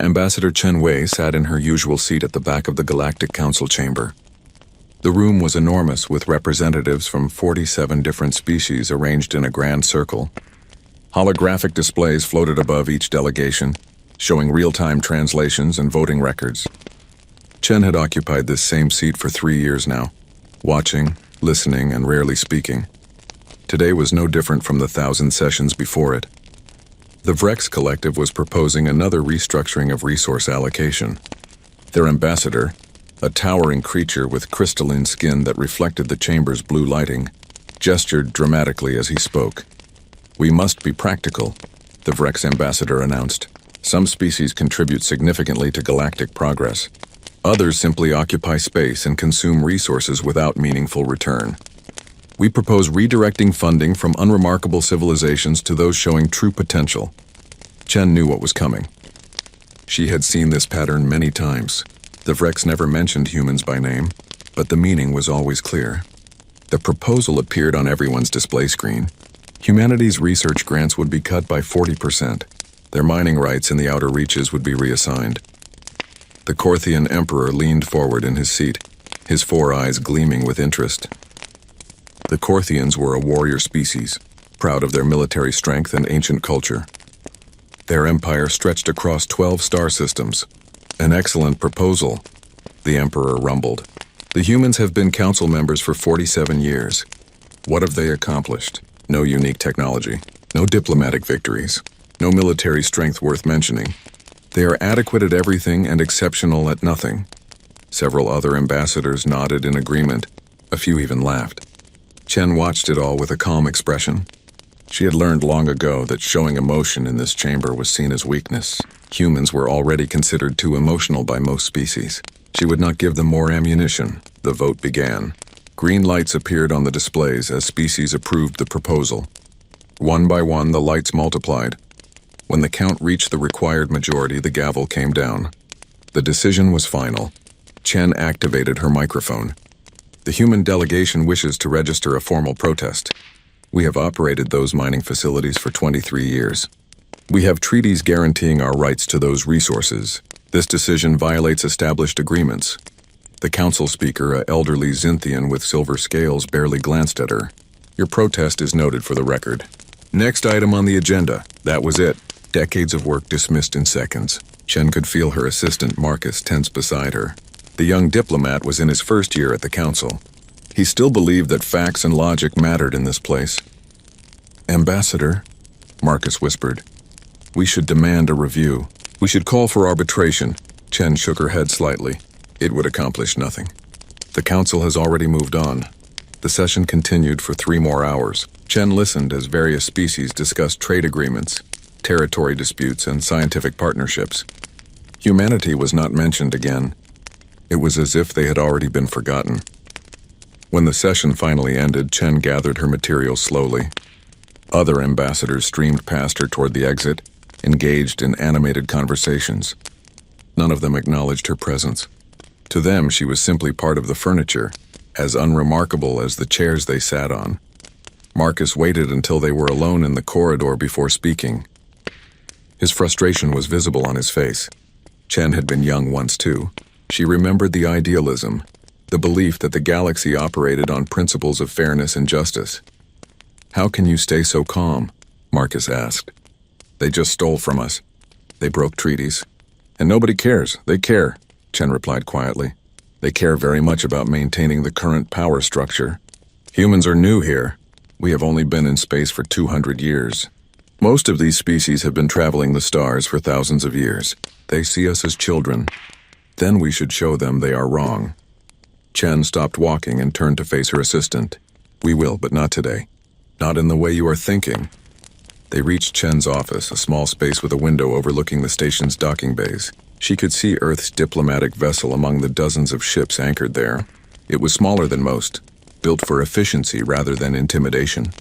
Ambassador Chen Wei sat in her usual seat at the back of the Galactic Council chamber. The room was enormous, with representatives from 47 different species arranged in a grand circle. Holographic displays floated above each delegation, showing real-time translations and voting records. Chen had occupied this same seat for 3 years now, watching, listening, and rarely speaking. Today was no different from the 1,000 sessions before it. The Vrex Collective was proposing another restructuring of resource allocation. Their ambassador, a towering creature with crystalline skin that reflected the chamber's blue lighting, gestured dramatically as he spoke. "We must be practical," the Vrex ambassador announced. "Some species contribute significantly to galactic progress. Others simply occupy space and consume resources without meaningful return. We propose redirecting funding from unremarkable civilizations to those showing true potential." Chen knew what was coming. She had seen this pattern many times. The Vrex never mentioned humans by name, but the meaning was always clear. The proposal appeared on everyone's display screen. Humanity's research grants would be cut by 40%. Their mining rights in the outer reaches would be reassigned. The Korthian Emperor leaned forward in his seat, his 4 eyes gleaming with interest. The Korthians were a warrior species, proud of their military strength and ancient culture. Their empire stretched across 12 star systems. "An excellent proposal," the Emperor rumbled. "The humans have been council members for 47 years. What have they accomplished? No unique technology, no diplomatic victories, no military strength worth mentioning. They are adequate at everything and exceptional at nothing." Several other ambassadors nodded in agreement. A few even laughed. Chen watched it all with a calm expression. She had learned long ago that showing emotion in this chamber was seen as weakness. Humans were already considered too emotional by most species. She would not give them more ammunition. The vote began. Green lights appeared on the displays as species approved the proposal. One by one, the lights multiplied. When the count reached the required majority, the gavel came down. The decision was final. Chen activated her microphone. "The human delegation wishes to register a formal protest. We have operated those mining facilities for 23 years. We have treaties guaranteeing our rights to those resources. This decision violates established agreements." The council speaker, an elderly Xinthian with silver scales, barely glanced at her. "Your protest is noted for the record. Next item on the agenda." That was it. Decades of work dismissed in seconds. Chen could feel her assistant Marcus tense beside her. The young diplomat was in his first year at the council. He still believed that facts and logic mattered in this place. "Ambassador," Marcus whispered, "we should demand a review. We should call for arbitration." Chen shook her head slightly. It would accomplish nothing. The council has already moved on. The session continued for 3 more hours. Chen listened as various species discussed trade agreements, territory disputes, and scientific partnerships. Humanity was not mentioned again. It was as if they had already been forgotten. When the session finally ended, Chen gathered her materials slowly. Other ambassadors streamed past her toward the exit, engaged in animated conversations. None of them acknowledged her presence. To them, she was simply part of the furniture, as unremarkable as the chairs they sat on. Marcus waited until they were alone in the corridor before speaking. His frustration was visible on his face. Chen had been young once too. She remembered the idealism, the belief that the galaxy operated on principles of fairness and justice. "How can you stay so calm?" Marcus asked. "They just stole from us. They broke treaties. And nobody cares. They care," Chen replied quietly. "They care very much about maintaining the current power structure. Humans are new here. We have only been in space for 200 years. Most of these species have been traveling the stars for thousands of years. They see us as children. Then we should show them they are wrong." Chen stopped walking and turned to face her assistant. "We will, but not today. Not in the way you are thinking." They reached Chen's office, a small space with a window overlooking the station's docking bays. She could see Earth's diplomatic vessel among the dozens of ships anchored there. It was smaller than most, built for efficiency rather than intimidation.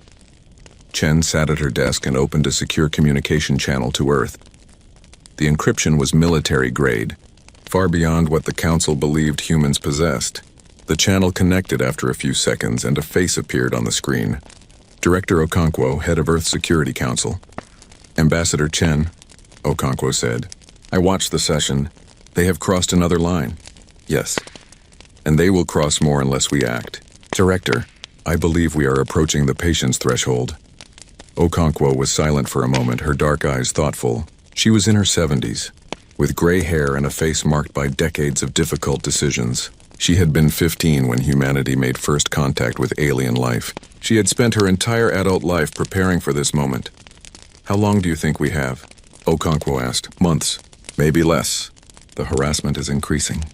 Chen sat at her desk and opened a secure communication channel to Earth. The encryption was military grade, far beyond what the Council believed humans possessed. The channel connected after a few seconds and a face appeared on the screen. Director Okonkwo, head of Earth Security Council. "Ambassador Chen," Okonkwo said. I watched the session. They have crossed another line. Yes. And they will cross more unless we act. Director, I believe we are approaching the patience threshold. Okonkwo was silent for a moment, her dark eyes thoughtful. She was in her 70s, with gray hair and a face marked by decades of difficult decisions. She had been 15 when humanity made first contact with alien life. She had spent her entire adult life preparing for this moment. How long do you think we have? Okonkwo asked. Months, maybe less. The harassment is increasing.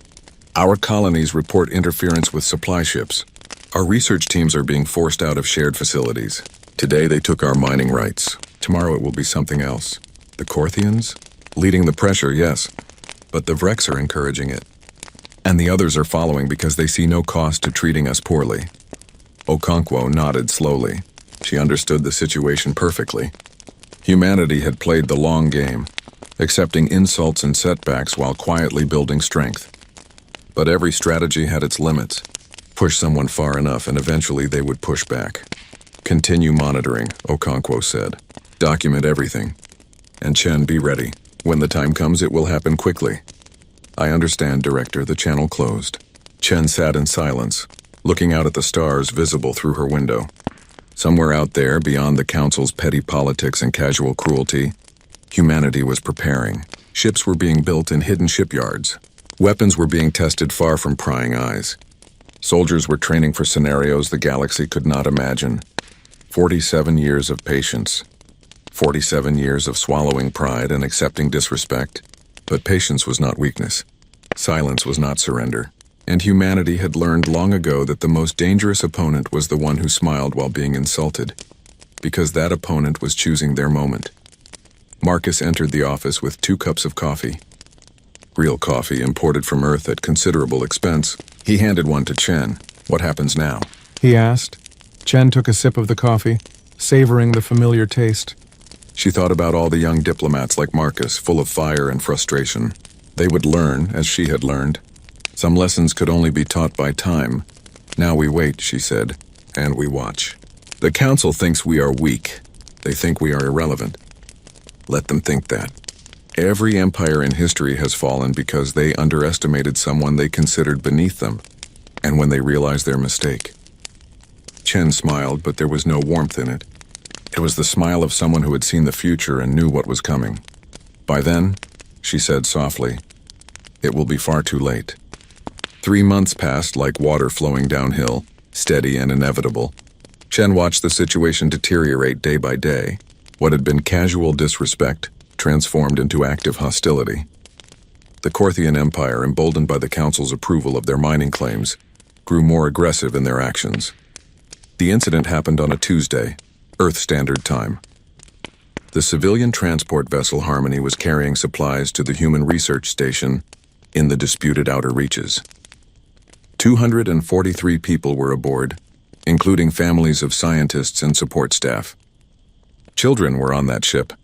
Our colonies report interference with supply ships. Our research teams are being forced out of shared facilities. Today they took our mining rights. Tomorrow it will be something else. The Korthians? Leading the pressure, yes. But the Vreks are encouraging it. And the others are following because they see no cost to treating us poorly. Okonkwo nodded slowly. She understood the situation perfectly. Humanity had played the long game, accepting insults and setbacks while quietly building strength. But every strategy had its limits. Push someone far enough and eventually they would push back. Continue monitoring, Okonkwo said. Document everything. And Chen, be ready. When the time comes, it will happen quickly. I understand, Director. The channel closed. Chen sat in silence, looking out at the stars visible through her window. Somewhere out there, beyond the Council's petty politics and casual cruelty, humanity was preparing. Ships were being built in hidden shipyards. Weapons were being tested far from prying eyes. Soldiers were training for scenarios the galaxy could not imagine. 47 years of patience. 47 years of swallowing pride and accepting disrespect. But patience was not weakness. Silence was not surrender. And humanity had learned long ago that the most dangerous opponent was the one who smiled while being insulted, because that opponent was choosing their moment. Marcus entered the office with 2 cups of coffee. Real coffee imported from Earth at considerable expense. He handed one to Chen. What happens now? He asked. Chen took a sip of the coffee, savoring the familiar taste. She thought about all the young diplomats like Marcus, full of fire and frustration. They would learn, as she had learned. Some lessons could only be taught by time. Now we wait, she said, and we watch. The Council thinks we are weak. They think we are irrelevant. Let them think that. Every empire in history has fallen because they underestimated someone they considered beneath them, and when they realized their mistake. Chen smiled, but there was no warmth in it. It was the smile of someone who had seen the future and knew what was coming. By then, she said softly, it will be far too late. 3 months passed like water flowing downhill, steady and inevitable. Chen watched the situation deteriorate day by day. What had been casual disrespect transformed into active hostility. The Korthian Empire, emboldened by the Council's approval of their mining claims, grew more aggressive in their actions. The incident happened on a Tuesday, Earth Standard Time. The civilian transport vessel Harmony was carrying supplies to the Human Research Station in the disputed outer reaches. 243 people were aboard, including families of scientists and support staff. Children were on that ship.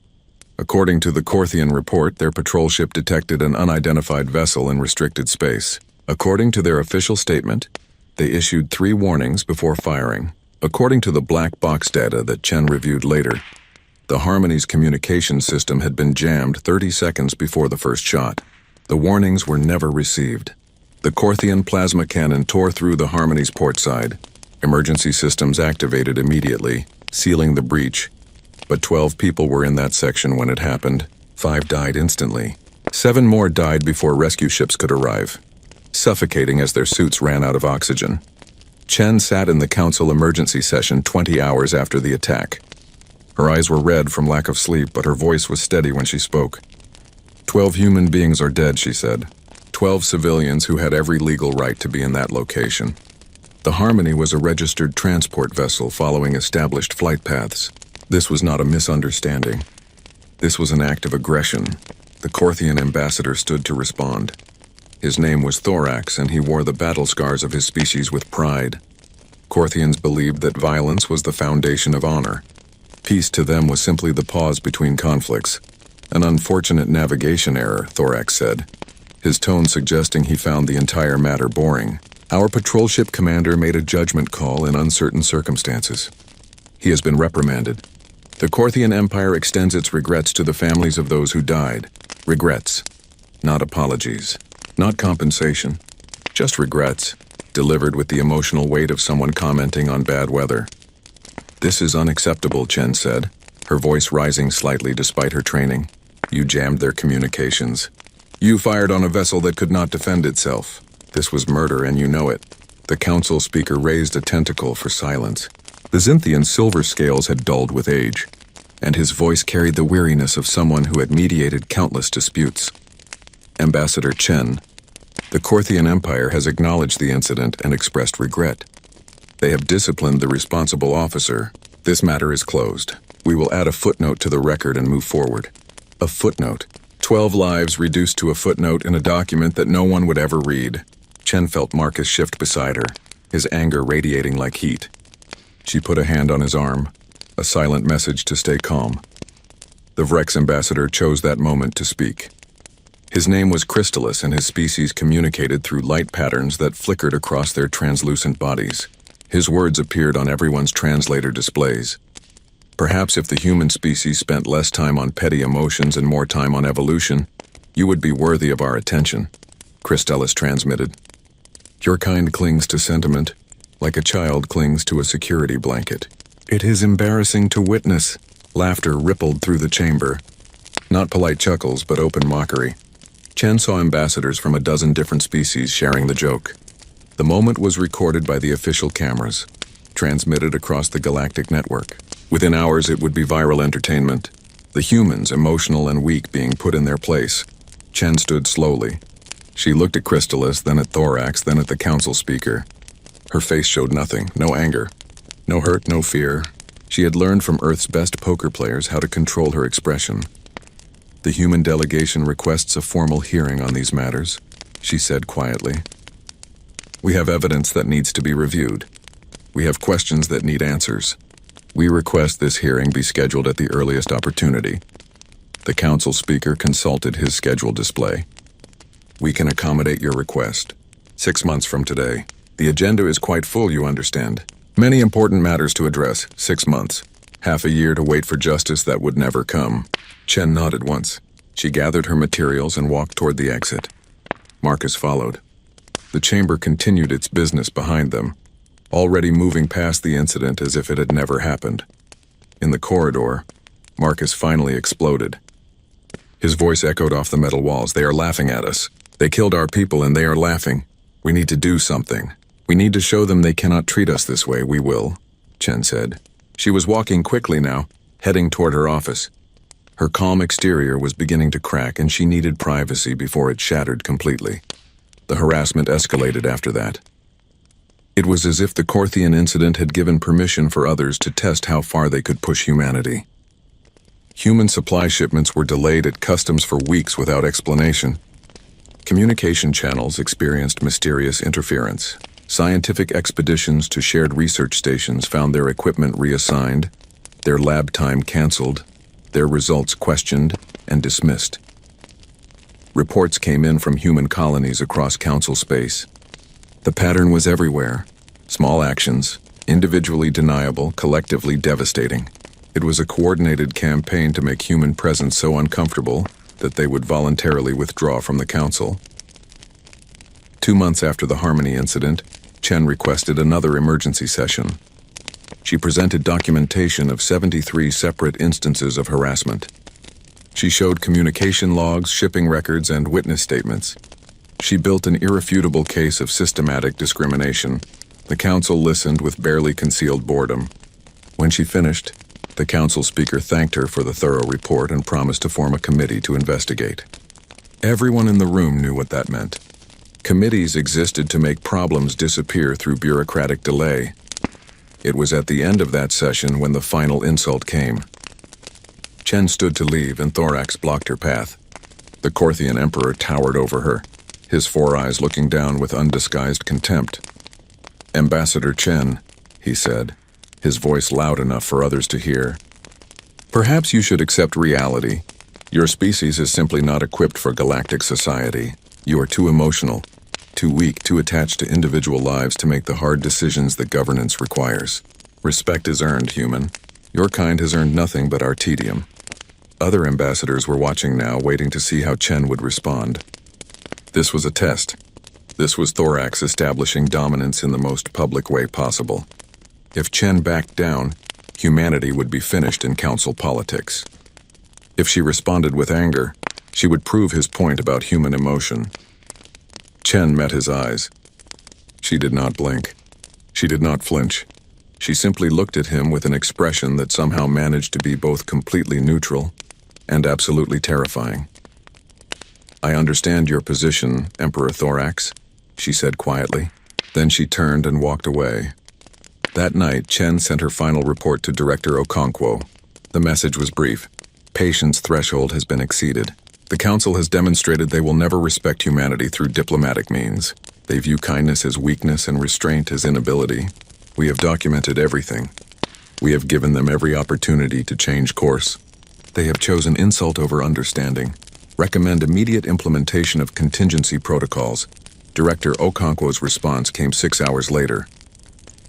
According to the Korthian report, their patrol ship detected an unidentified vessel in restricted space. According to their official statement, they issued 3 warnings before firing. According to the black box data that Chen reviewed later, the Harmony's communication system had been jammed 30 seconds before the first shot. The warnings were never received. The Korthian plasma cannon tore through the Harmony's port side. Emergency systems activated immediately, sealing the breach. But 12 people were in that section when it happened. 5 died instantly. 7 more died before rescue ships could arrive, suffocating as their suits ran out of oxygen. Chen sat in the Council emergency session 20 hours after the attack. Her eyes were red from lack of sleep, but her voice was steady when she spoke. 12 human beings are dead, she said. 12 civilians who had every legal right to be in that location. The Harmony was a registered transport vessel following established flight paths. This was not a misunderstanding. This was an act of aggression. The Korthian ambassador stood to respond. His name was Thorax, and he wore the battle scars of his species with pride. Korthians believed that violence was the foundation of honor. Peace to them was simply the pause between conflicts. An unfortunate navigation error, Thorax said, his tone suggesting he found the entire matter boring. Our patrol ship commander made a judgment call in uncertain circumstances. He has been reprimanded. The Korthian Empire extends its regrets to the families of those who died. Regrets. Not apologies. Not compensation. Just regrets, delivered with the emotional weight of someone commenting on bad weather. "This is unacceptable," Chen said, her voice rising slightly despite her training. "You jammed their communications. You fired on a vessel that could not defend itself. This was murder and you know it." The council speaker raised a tentacle for silence. The Xinthian's silver scales had dulled with age, and his voice carried the weariness of someone who had mediated countless disputes. "Ambassador Chen, the Korthian Empire has acknowledged the incident and expressed regret. They have disciplined the responsible officer. This matter is closed. We will add a footnote to the record and move forward." A footnote. 12 lives reduced to a footnote in a document that no one would ever read. Chen felt Marcus shift beside her, his anger radiating like heat. She put a hand on his arm, a silent message to stay calm. The Vrex ambassador chose that moment to speak. His name was Crystallis, and his species communicated through light patterns that flickered across their translucent bodies. His words appeared on everyone's translator displays. "Perhaps if the human species spent less time on petty emotions and more time on evolution, you would be worthy of our attention," Crystallis transmitted. "Your kind clings to sentiment, like a child clings to a security blanket. It is embarrassing to witness." Laughter rippled through the chamber. Not polite chuckles, but open mockery. Chen saw ambassadors from a dozen different species sharing the joke. The moment was recorded by the official cameras, transmitted across the galactic network. Within hours, it would be viral entertainment. The humans, emotional and weak, being put in their place. Chen stood slowly. She looked at Crystallis, then at Thorax, then at the council speaker. Her face showed nothing, no anger, no hurt, no fear. She had learned from Earth's best poker players how to control her expression. "The human delegation requests a formal hearing on these matters," she said quietly. "We have evidence that needs to be reviewed. We have questions that need answers. We request this hearing be scheduled at the earliest opportunity." The council speaker consulted his schedule display. "We can accommodate your request. 6 months from today. The agenda is quite full, you understand. Many important matters to address. 6 months. Half a year to wait for justice that would never come." Chen nodded once. She gathered her materials and walked toward the exit. Marcus followed. The chamber continued its business behind them, already moving past the incident as if it had never happened. In the corridor, Marcus finally exploded. His voice echoed off the metal walls. "They are laughing at us. They killed our people and they are laughing. We need to do something. We need to show them they cannot treat us this way. We will," Chen said. She was walking quickly now, heading toward her office. Her calm exterior was beginning to crack, and she needed privacy before it shattered completely. The harassment escalated after that. It was as if the Korthian incident had given permission for others to test how far they could push humanity. Human supply shipments were delayed at customs for weeks without explanation. Communication channels experienced mysterious interference. Scientific expeditions to shared research stations found their equipment reassigned, their lab time canceled, their results questioned and dismissed. Reports came in from human colonies across council space. The pattern was everywhere. Small actions, individually deniable, collectively devastating. It was a coordinated campaign to make human presence so uncomfortable that they would voluntarily withdraw from the council. 2 months after the Harmony incident, Chen requested another emergency session. She presented documentation of 73 separate instances of harassment. She showed communication logs, shipping records, and witness statements. She built an irrefutable case of systematic discrimination. The council listened with barely concealed boredom. When she finished, the council speaker thanked her for the thorough report and promised to form a committee to investigate. Everyone in the room knew what that meant. Committees existed to make problems disappear through bureaucratic delay. It was at the end of that session when the final insult came. Chen stood to leave, and Thorax blocked her path. The Korthian Emperor towered over her, his 4 eyes looking down with undisguised contempt. "Ambassador Chen," he said, his voice loud enough for others to hear. "Perhaps you should accept reality. Your species is simply not equipped for galactic society. You are too emotional, too weak, too attached to individual lives to make the hard decisions that governance requires. Respect is earned, human. Your kind has earned nothing but our tedium." Other ambassadors were watching now, waiting to see how Chen would respond. This was a test. This was Thorax establishing dominance in the most public way possible. If Chen backed down, humanity would be finished in council politics. If she responded with anger, she would prove his point about human emotion. Chen met his eyes. She did not blink. She did not flinch. She simply looked at him with an expression that somehow managed to be both completely neutral and absolutely terrifying. "I understand your position, Emperor Thorax," she said quietly. Then she turned and walked away. That night, Chen sent her final report to Director Okonkwo. The message was brief. Patience threshold has been exceeded. The Council has demonstrated they will never respect humanity through diplomatic means. They view kindness as weakness and restraint as inability. We have documented everything. We have given them every opportunity to change course. They have chosen insult over understanding. Recommend immediate implementation of contingency protocols. Director Okonkwo's response came 6 hours later.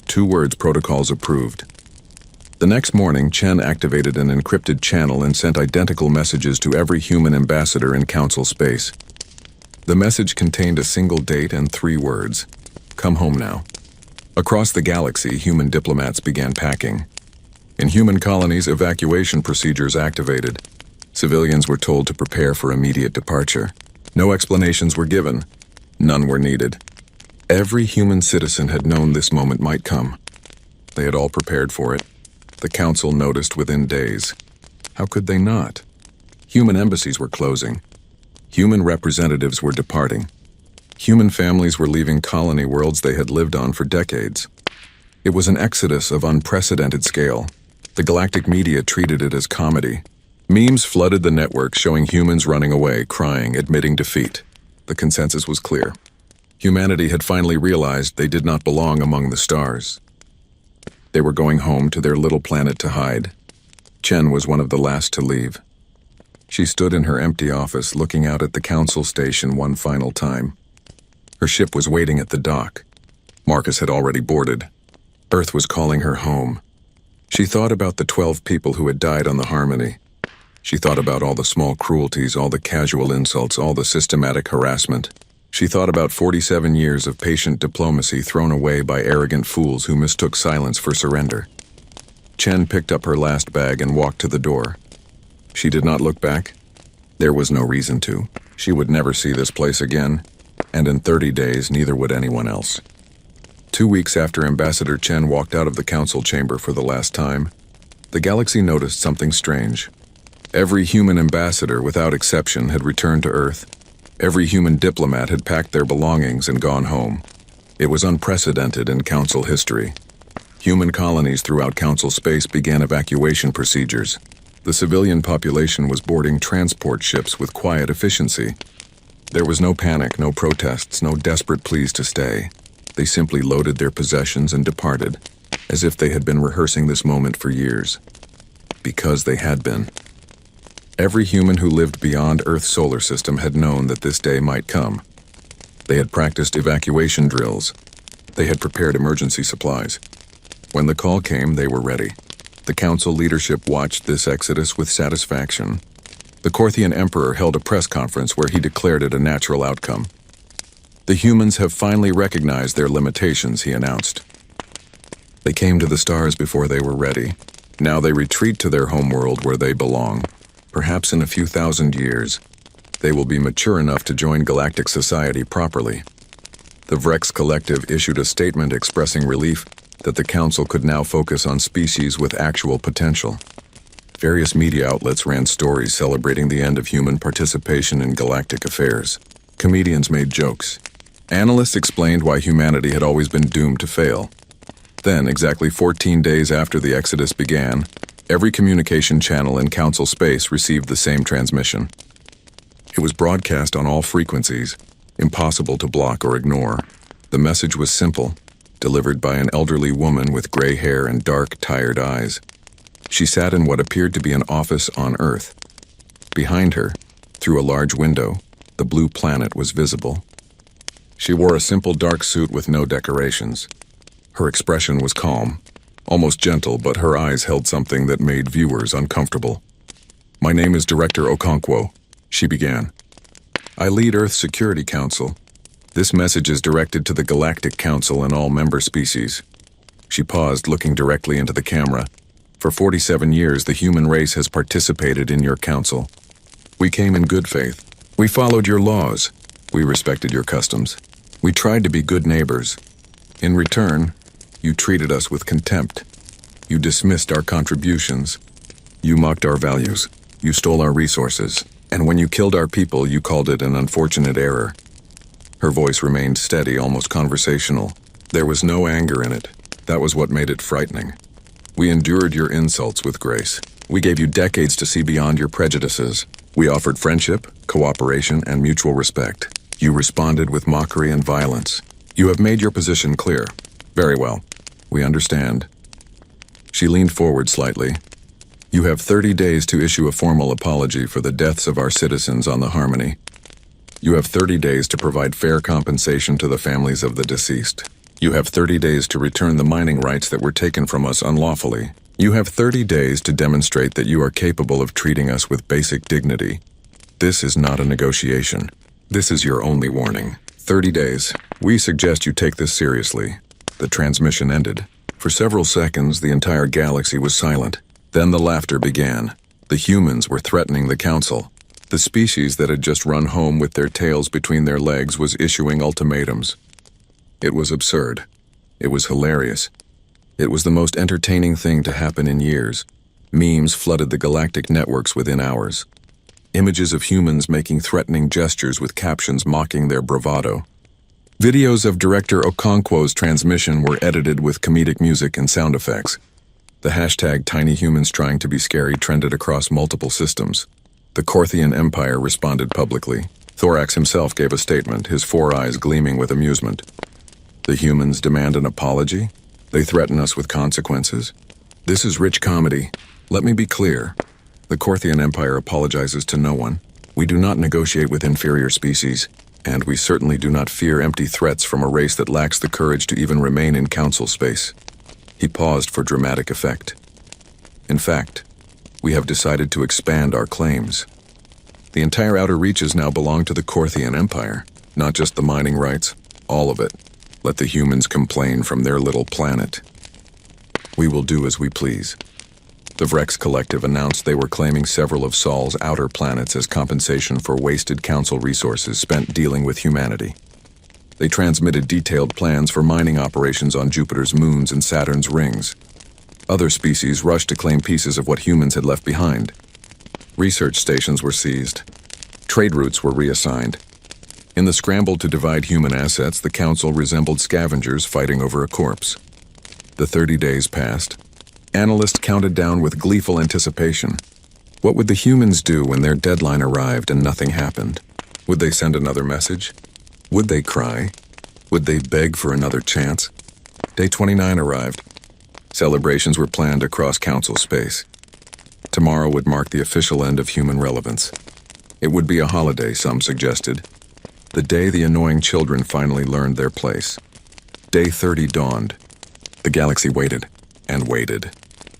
2 words: protocols approved. The next morning, Chen activated an encrypted channel and sent identical messages to every human ambassador in Council space. The message contained a single date and 3 words: "Come home now." Across the galaxy, human diplomats began packing. In human colonies, evacuation procedures activated. Civilians were told to prepare for immediate departure. No explanations were given. None were needed. Every human citizen had known this moment might come. They had all prepared for it. The Council noticed within days. How could they not? Human embassies were closing. Human representatives were departing. Human families were leaving colony worlds they had lived on for decades. It was an exodus of unprecedented scale. The galactic media treated it as comedy. Memes flooded the network showing humans running away, crying, admitting defeat. The consensus was clear. Humanity had finally realized they did not belong among the stars. They were going home to their little planet to hide. Chen was one of the last to leave. She stood in her empty office looking out at the Council station one final time. Her ship was waiting at the dock. Marcus had already boarded. Earth was calling her home. She thought about the 12 people who had died on the Harmony. She thought about all the small cruelties, all the casual insults, all the systematic harassment. She thought about 47 years of patient diplomacy thrown away by arrogant fools who mistook silence for surrender. Chen picked up her last bag and walked to the door. She did not look back. There was no reason to. She would never see this place again, and in 30 days neither would anyone else. 2 weeks after Ambassador Chen walked out of the Council chamber for the last time, the galaxy noticed something strange. Every human ambassador, without exception, had returned to Earth. Every human diplomat had packed their belongings and gone home. It was unprecedented in Council history. Human colonies throughout Council space began evacuation procedures. The civilian population was boarding transport ships with quiet efficiency. There was no panic, no protests, no desperate pleas to stay. They simply loaded their possessions and departed, as if they had been rehearsing this moment for years. Because they had been. Every human who lived beyond Earth's solar system had known that this day might come. They had practiced evacuation drills. They had prepared emergency supplies. When the call came, they were ready. The Council leadership watched this exodus with satisfaction. The Korthian Emperor held a press conference where he declared it a natural outcome. The humans have finally recognized their limitations, he announced. They came to the stars before they were ready. Now they retreat to their homeworld where they belong. Perhaps in a few thousand years, they will be mature enough to join galactic society properly. The Vrex Collective issued a statement expressing relief that the Council could now focus on species with actual potential. Various media outlets ran stories celebrating the end of human participation in galactic affairs. Comedians made jokes. Analysts explained why humanity had always been doomed to fail. Then, exactly 14 days after the exodus began, every communication channel in Council space received the same transmission. It was broadcast on all frequencies, impossible to block or ignore. The message was simple, delivered by an elderly woman with gray hair and dark, tired eyes. She sat in what appeared to be an office on Earth. Behind her, through a large window, the blue planet was visible. She wore a simple dark suit with no decorations. Her expression was calm, almost gentle, but her eyes held something that made viewers uncomfortable. My name is Director Okonkwo, she began. I lead Earth's Security Council. This message is directed to the Galactic Council and all member species. She paused, looking directly into the camera. For 47 years, the human race has participated in your council. We came in good faith. We followed your laws. We respected your customs. We tried to be good neighbors. In return, you treated us with contempt. You dismissed our contributions. You mocked our values. You stole our resources. And when you killed our people, you called it an unfortunate error. Her voice remained steady, almost conversational. There was no anger in it. That was what made it frightening. We endured your insults with grace. We gave you decades to see beyond your prejudices. We offered friendship, cooperation, and mutual respect. You responded with mockery and violence. You have made your position clear. Very well. We understand. She leaned forward slightly. You have 30 days to issue a formal apology for the deaths of our citizens on the Harmony. You have 30 days to provide fair compensation to the families of the deceased. You have 30 days to return the mining rights that were taken from us unlawfully. You have 30 days to demonstrate that you are capable of treating us with basic dignity. This is not a negotiation. This is your only warning. 30 days. We suggest you take this seriously. The transmission ended. For several seconds, the entire galaxy was silent. Then the laughter began. The humans were threatening the council. The species that had just run home with their tails between their legs was issuing ultimatums. It was absurd. It was hilarious. It was the most entertaining thing to happen in years. Memes flooded the galactic networks within hours. Images of humans making threatening gestures with captions mocking their bravado. Videos of Director Okonkwo's transmission were edited with comedic music and sound effects. The hashtag #TinyHumans trended across multiple systems. The Corthian Empire responded publicly. Thorax himself gave a statement, his 4 eyes gleaming with amusement. The humans demand an apology? They threaten us with consequences? This is rich comedy. Let me be clear. The Corthian Empire apologizes to no one. We do not negotiate with inferior species, and we certainly do not fear empty threats from a race that lacks the courage to even remain in council space. He paused for dramatic effect. In fact, we have decided to expand our claims. The entire outer reaches now belong to the Corthian Empire, not just the mining rights, all of it. Let the humans complain from their little planet. We will do as we please. The Vrex Collective announced they were claiming several of Sol's outer planets as compensation for wasted council resources spent dealing with humanity. They transmitted detailed plans for mining operations on Jupiter's moons and Saturn's rings. Other species rushed to claim pieces of what humans had left behind. Research stations were seized. Trade routes were reassigned. In the scramble to divide human assets, the council resembled scavengers fighting over a corpse. The 30 days passed. Analysts counted down with gleeful anticipation. What would the humans do when their deadline arrived and nothing happened? Would they send another message? Would they cry? Would they beg for another chance? Day 29 arrived. Celebrations were planned across council space. Tomorrow would mark the official end of human relevance. It would be a holiday, some suggested. The day the annoying children finally learned their place. Day 30 dawned. The galaxy waited, and waited,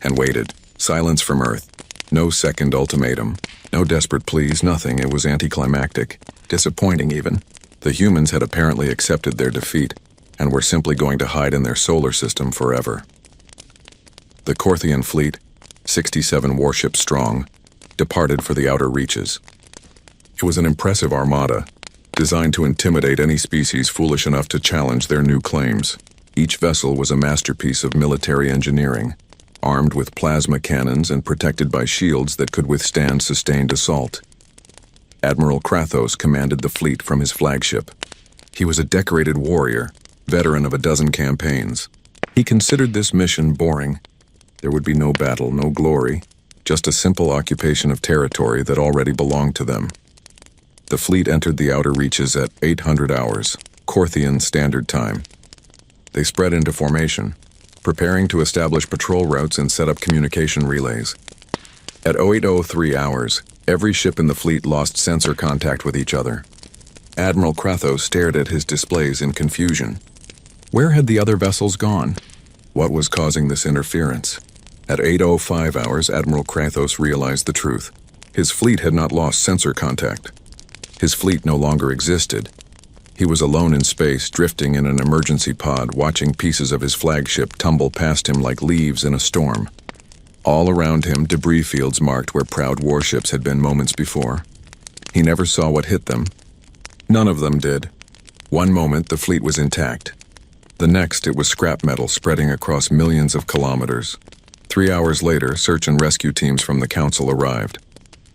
and waited. Silence from Earth. No second ultimatum. No desperate pleas, nothing. It was anticlimactic. Disappointing, even. The humans had apparently accepted their defeat, and were simply going to hide in their solar system forever. The Corthian fleet, 67 warships strong, departed for the outer reaches. It was an impressive armada, designed to intimidate any species foolish enough to challenge their new claims. Each vessel was a masterpiece of military engineering, armed with plasma cannons and protected by shields that could withstand sustained assault. Admiral Krathos commanded the fleet from his flagship. He was a decorated warrior, veteran of a dozen campaigns. He considered this mission boring. There would be no battle, no glory, just a simple occupation of territory that already belonged to them. The fleet entered the outer reaches at 800 hours, Corthian Standard Time. They spread into formation, preparing to establish patrol routes and set up communication relays. At 0803 hours, every ship in the fleet lost sensor contact with each other. Admiral Krathos stared at his displays in confusion. Where had the other vessels gone? What was causing this interference? At 0805 hours, Admiral Krathos realized the truth. His fleet had not lost sensor contact. His fleet no longer existed. He was alone in space, drifting in an emergency pod, watching pieces of his flagship tumble past him like leaves in a storm. All around him, debris fields marked where proud warships had been moments before. He never saw what hit them. None of them did. One moment, the fleet was intact. The next, it was scrap metal spreading across millions of kilometers. 3 hours later, search and rescue teams from the Council arrived.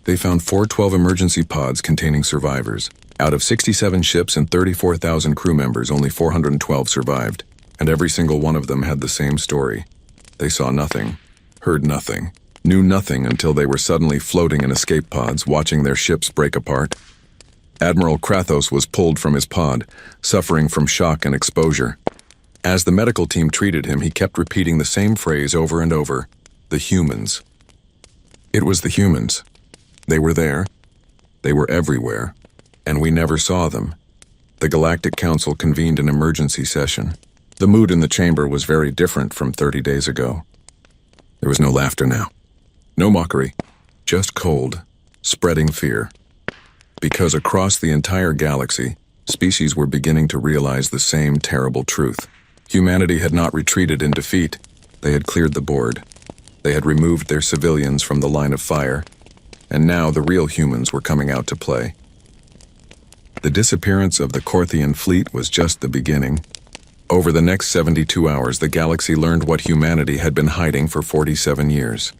They found 412 emergency pods containing survivors. Out of 67 ships and 34,000 crew members, only 412 survived, and every single one of them had the same story. They saw nothing, heard nothing, knew nothing until they were suddenly floating in escape pods, watching their ships break apart. Admiral Krathos was pulled from his pod, suffering from shock and exposure. As the medical team treated him, he kept repeating the same phrase over and over: the humans. It was the humans. They were there. They were everywhere. And we never saw them. The Galactic Council convened an emergency session. The mood in the chamber was very different from 30 days ago. There was no laughter now. No mockery. Just cold, spreading fear. Because across the entire galaxy, species were beginning to realize the same terrible truth. Humanity had not retreated in defeat. They had cleared the board. They had removed their civilians from the line of fire. And now the real humans were coming out to play. The disappearance of the Corthian fleet was just the beginning. Over the next 72 hours, the galaxy learned what humanity had been hiding for 47 years.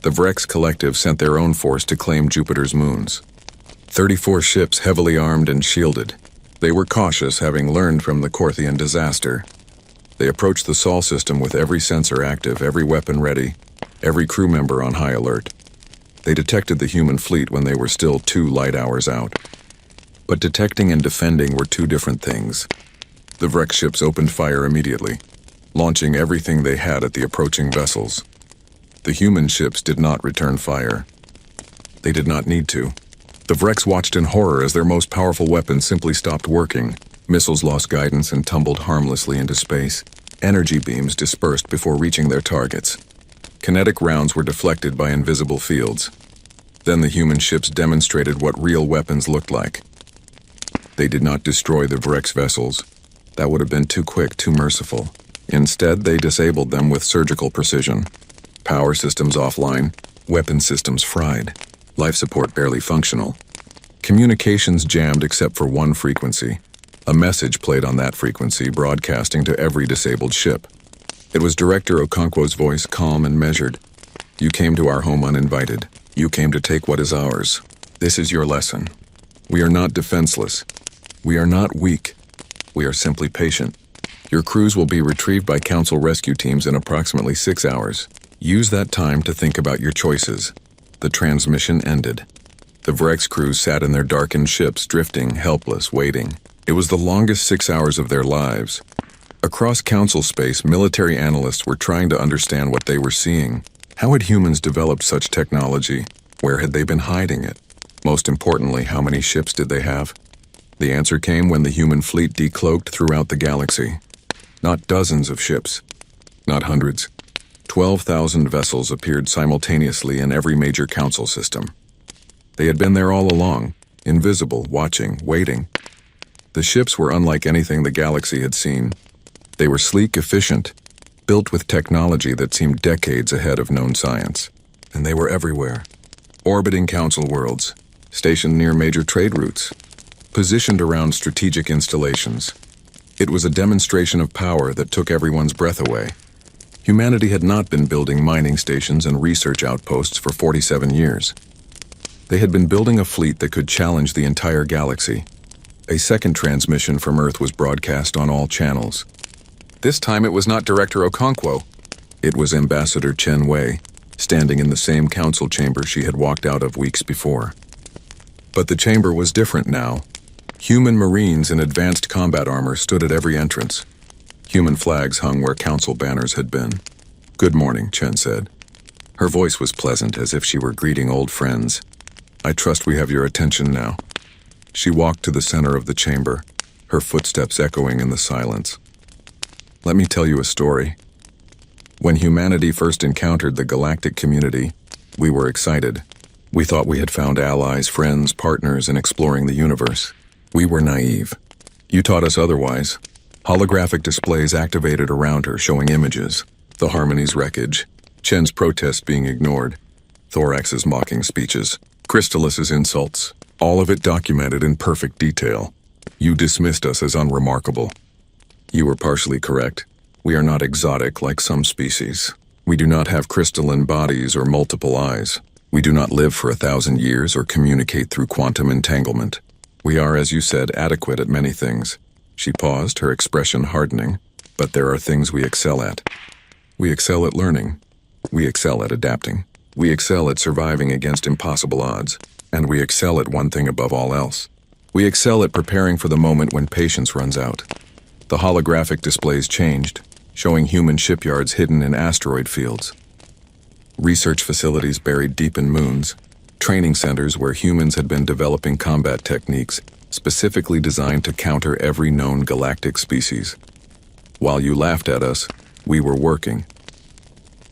The Vrex Collective sent their own force to claim Jupiter's moons. 34 ships heavily armed and shielded. They were cautious, having learned from the Corthian disaster. They approached the Sol system with every sensor active, every weapon ready, every crew member on high alert. They detected the human fleet when they were still 2 light hours out. But detecting and defending were two different things. The Vrex ships opened fire immediately, launching everything they had at the approaching vessels. The human ships did not return fire. They did not need to. The Vrex watched in horror as their most powerful weapons simply stopped working. Missiles lost guidance and tumbled harmlessly into space. Energy beams dispersed before reaching their targets. Kinetic rounds were deflected by invisible fields. Then the human ships demonstrated what real weapons looked like. They did not destroy the Vrex vessels. That would have been too quick, too merciful. Instead, they disabled them with surgical precision. Power systems offline, weapon systems fried, life support barely functional. Communications jammed except for one frequency. A message played on that frequency, broadcasting to every disabled ship. It was Director Okonkwo's voice, calm and measured. You came to our home uninvited. You came to take what is ours. This is your lesson. We are not defenseless. We are not weak. We are simply patient. Your crews will be retrieved by Council rescue teams in approximately 6 hours. Use that time to think about your choices. The transmission ended. The Vrex crews sat in their darkened ships, drifting, helpless, waiting. It was the longest 6 hours of their lives. Across Council space, military analysts were trying to understand what they were seeing. How had humans developed such technology? Where had they been hiding it? Most importantly, how many ships did they have? The answer came when the human fleet decloaked throughout the galaxy. Not dozens of ships, not hundreds. 12,000 vessels appeared simultaneously in every major Council system. They had been there all along, invisible, watching, waiting. The ships were unlike anything the galaxy had seen. They were sleek, efficient, built with technology that seemed decades ahead of known science. And they were everywhere. Orbiting Council worlds, stationed near major trade routes, positioned around strategic installations. It was a demonstration of power that took everyone's breath away. Humanity had not been building mining stations and research outposts for 47 years. They had been building a fleet that could challenge the entire galaxy. A second transmission from Earth was broadcast on all channels. This time it was not Director Okonkwo. It was Ambassador Chen Wei, standing in the same council chamber she had walked out of weeks before. But the chamber was different now. Human Marines in advanced combat armor stood at every entrance. Human flags hung where council banners had been. "Good morning," Chen said. Her voice was pleasant, as if she were greeting old friends. "I trust we have your attention now." She walked to the center of the chamber, her footsteps echoing in the silence. "Let me tell you a story. When humanity first encountered the galactic community, we were excited. We thought we had found allies, friends, partners in exploring the universe. We were naive. You taught us otherwise. Holographic displays activated around her, showing images. The Harmony's wreckage. Chen's protest being ignored. Thorax's mocking speeches. Crystallis's insults. All of it documented in perfect detail. You dismissed us as unremarkable. You were partially correct. We are not exotic like some species. We do not have crystalline bodies or multiple eyes. We do not live for 1,000 years or communicate through quantum entanglement. We are, as you said, adequate at many things. She paused, her expression hardening. But there are things we excel at. We excel at learning. We excel at adapting. We excel at surviving against impossible odds. And we excel at one thing above all else. We excel at preparing for the moment when patience runs out. The holographic displays changed, showing human shipyards hidden in asteroid fields. Research facilities buried deep in moons. Training centers where humans had been developing combat techniques specifically designed to counter every known galactic species. While you laughed at us, we were working.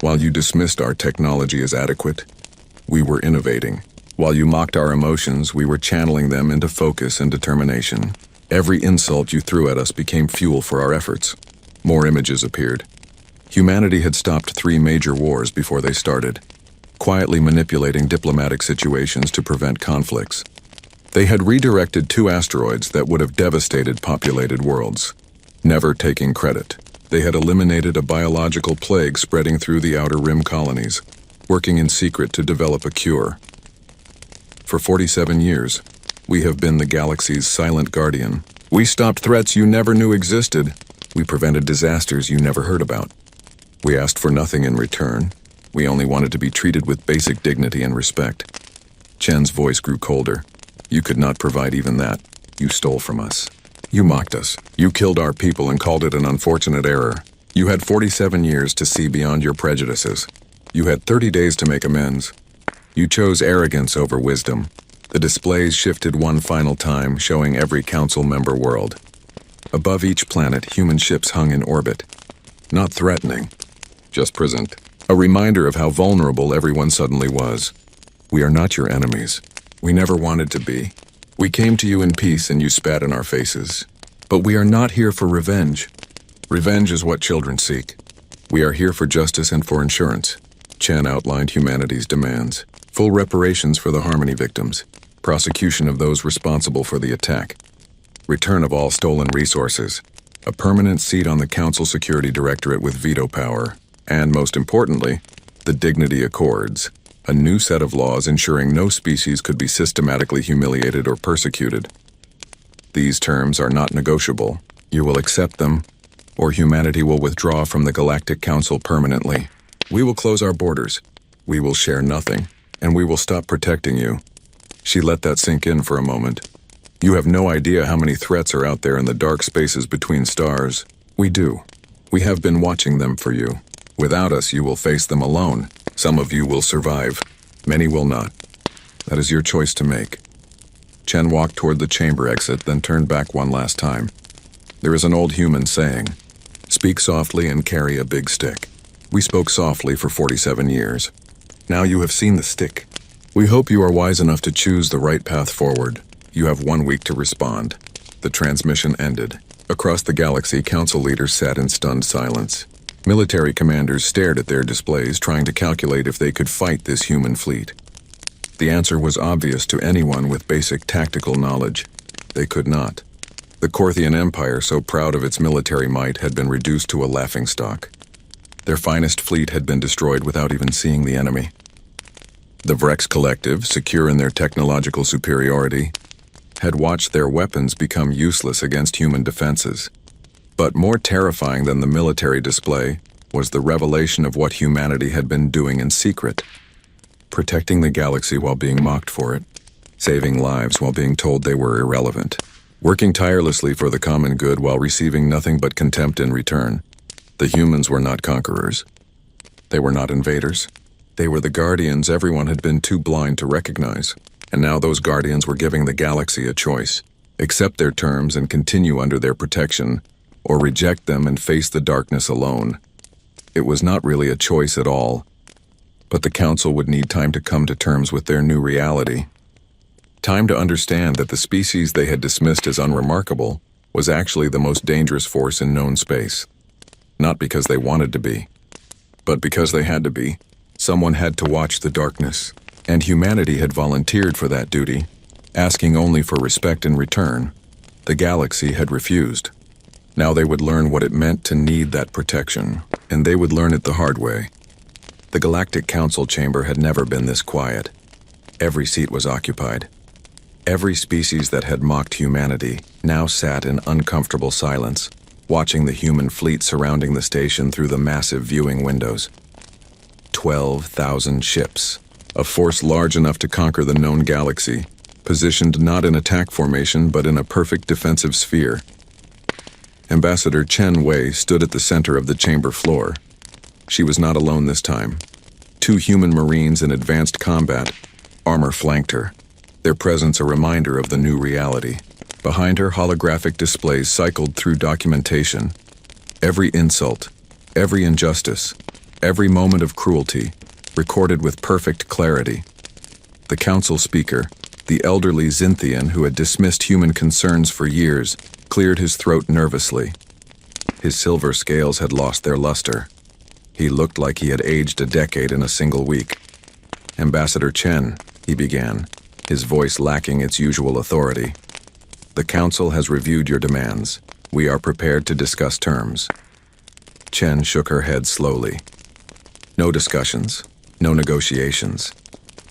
While you dismissed our technology as adequate, we were innovating. While you mocked our emotions, we were channeling them into focus and determination. Every insult you threw at us became fuel for our efforts. More images appeared. Humanity had stopped 3 major wars before they started, quietly manipulating diplomatic situations to prevent conflicts. They had redirected 2 asteroids that would have devastated populated worlds, never taking credit. They had eliminated a biological plague spreading through the outer rim colonies, working in secret to develop a cure. For 47 years, we have been the galaxy's silent guardian. We stopped threats you never knew existed. We prevented disasters you never heard about. We asked for nothing in return. We only wanted to be treated with basic dignity and respect. Chen's voice grew colder. You could not provide even that. You stole from us. You mocked us. You killed our people and called it an unfortunate error. You had 47 years to see beyond your prejudices. You had 30 days to make amends. You chose arrogance over wisdom. The displays shifted one final time, showing every council member world. Above each planet, human ships hung in orbit. Not threatening, just present. A reminder of how vulnerable everyone suddenly was. We are not your enemies. We never wanted to be. We came to you in peace and you spat in our faces. But we are not here for revenge. Revenge is what children seek. We are here for justice and for insurance. Chen outlined humanity's demands. Full reparations for the Harmony victims. Prosecution of those responsible for the attack. Return of all stolen resources. A permanent seat on the Council Security Directorate with veto power. And most importantly, the Dignity Accords. A new set of laws ensuring no species could be systematically humiliated or persecuted. These terms are not negotiable. You will accept them, or humanity will withdraw from the Galactic Council permanently. We will close our borders. We will share nothing, and we will stop protecting you. She let that sink in for a moment. You have no idea how many threats are out there in the dark spaces between stars. We do. We have been watching them for you. Without us, you will face them alone. Some of you will survive. Many will not. That is your choice to make. Chen walked toward the chamber exit, then turned back one last time. There is an old human saying, "Speak softly and carry a big stick." We spoke softly for 47 years. Now you have seen the stick. We hope you are wise enough to choose the right path forward. You have 1 week to respond. The transmission ended. Across the galaxy, council leaders sat in stunned silence. Military commanders stared at their displays, trying to calculate if they could fight this human fleet. The answer was obvious to anyone with basic tactical knowledge. They could not. The Corthian Empire, so proud of its military might, had been reduced to a laughingstock. Their finest fleet had been destroyed without even seeing the enemy. The Vrex Collective, secure in their technological superiority, had watched their weapons become useless against human defenses. But more terrifying than the military display was the revelation of what humanity had been doing in secret. Protecting the galaxy while being mocked for it. Saving lives while being told they were irrelevant. Working tirelessly for the common good while receiving nothing but contempt in return. The humans were not conquerors. They were not invaders. They were the guardians everyone had been too blind to recognize. And now those guardians were giving the galaxy a choice. Accept their terms and continue under their protection, or reject them and face the darkness alone. It was not really a choice at all, But the Council would need time to come to terms with their new reality. Time to understand that the species they had dismissed as unremarkable was actually the most dangerous force in known space. Not because they wanted to be, but because they had to be. Someone had to watch the darkness, and humanity had volunteered for that duty, asking only for respect in return. The galaxy had refused. Now they would learn what it meant to need that protection, and they would learn it the hard way. The Galactic Council chamber had never been this quiet. Every seat was occupied. Every species that had mocked humanity now sat in uncomfortable silence, watching the human fleet surrounding the station through the massive viewing windows. 12,000 ships, a force large enough to conquer the known galaxy, positioned not in attack formation but in a perfect defensive sphere. Ambassador Chen Wei stood at the center of the chamber floor. She was not alone this time. 2 human marines in advanced combat armor flanked her, their presence a reminder of the new reality. Behind her, holographic displays cycled through documentation. Every insult, every injustice, every moment of cruelty, recorded with perfect clarity. The council speaker, the elderly Xinthian who had dismissed human concerns for years, cleared his throat nervously. His silver scales had lost their luster. He looked like he had aged a decade in a single week. "Ambassador Chen," he began, his voice lacking its usual authority. "The Council has reviewed your demands. We are prepared to discuss terms." Chen shook her head slowly. "No discussions, no negotiations.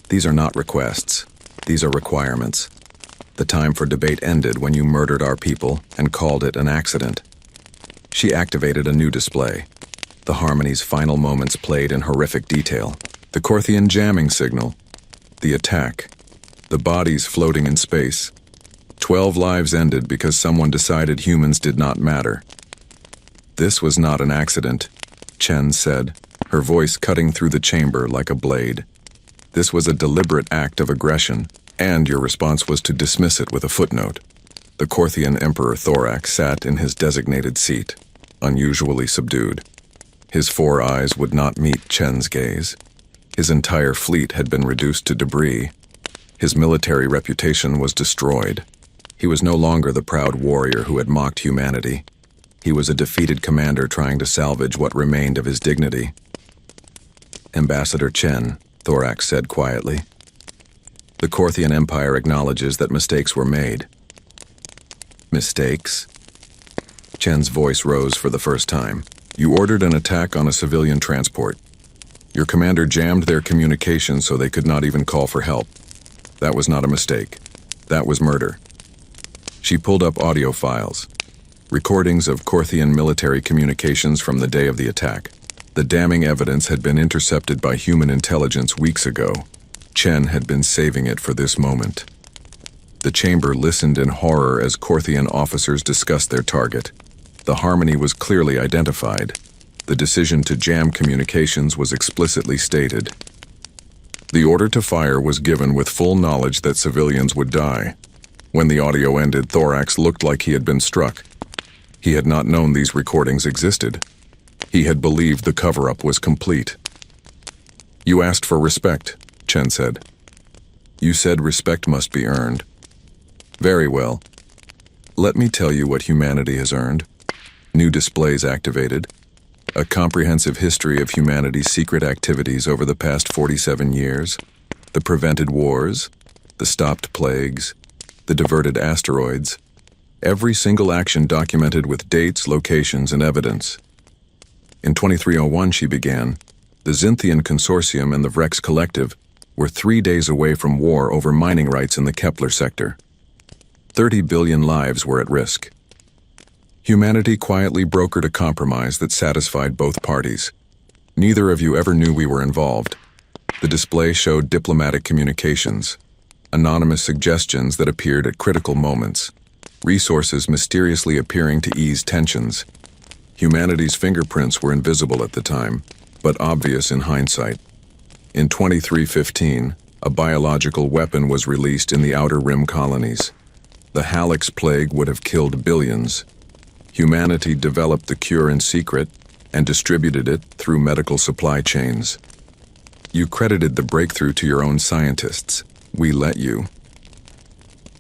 These are not requests. These are requirements. The time for debate ended when you murdered our people and called it an accident." She activated a new display. The Harmony's final moments played in horrific detail. The Corthian jamming signal, the attack, the bodies floating in space. 12 lives ended because someone decided humans did not matter. "This was not an accident," Chen said, her voice cutting through the chamber like a blade. "This was a deliberate act of aggression, and your response was to dismiss it with a footnote." The Corthian Emperor Thorax sat in his designated seat, unusually subdued. His 4 eyes would not meet Chen's gaze. His entire fleet had been reduced to debris. His military reputation was destroyed. He was no longer the proud warrior who had mocked humanity. He was a defeated commander trying to salvage what remained of his dignity. "Ambassador Chen," Thorax said quietly, "the Corthian Empire acknowledges that mistakes were made." "Mistakes?" Chen's voice rose for the first time. "You ordered an attack on a civilian transport. Your commander jammed their communications so they could not even call for help. That was not a mistake. That was murder." She pulled up audio files, recordings of Corthian military communications from the day of the attack. The damning evidence had been intercepted by human intelligence weeks ago. Chen had been saving it for this moment. The chamber listened in horror as Corthian officers discussed their target. The Harmony was clearly identified. The decision to jam communications was explicitly stated. The order to fire was given with full knowledge that civilians would die. When the audio ended, Thorax looked like he had been struck. He had not known these recordings existed. He had believed the cover-up was complete. "You asked for respect," Chen said. "You said respect must be earned. Very well. Let me tell you what humanity has earned. New displays activated. A comprehensive history of humanity's secret activities over the past 47 years. The prevented wars, the stopped plagues, the diverted asteroids. Every single action documented with dates, locations, and evidence. In 2301, she began, the Xinthian Consortium and the Vrex Collective were 3 days away from war over mining rights in the Kepler sector. 30 billion lives were at risk. Humanity quietly brokered a compromise that satisfied both parties. Neither of you ever knew we were involved. The display showed diplomatic communications, anonymous suggestions that appeared at critical moments, resources mysteriously appearing to ease tensions. Humanity's fingerprints were invisible at the time, but obvious in hindsight. In 2315, a biological weapon was released in the Outer Rim colonies. The Halix plague would have killed billions. Humanity developed the cure in secret and distributed it through medical supply chains. You credited the breakthrough to your own scientists. We let you.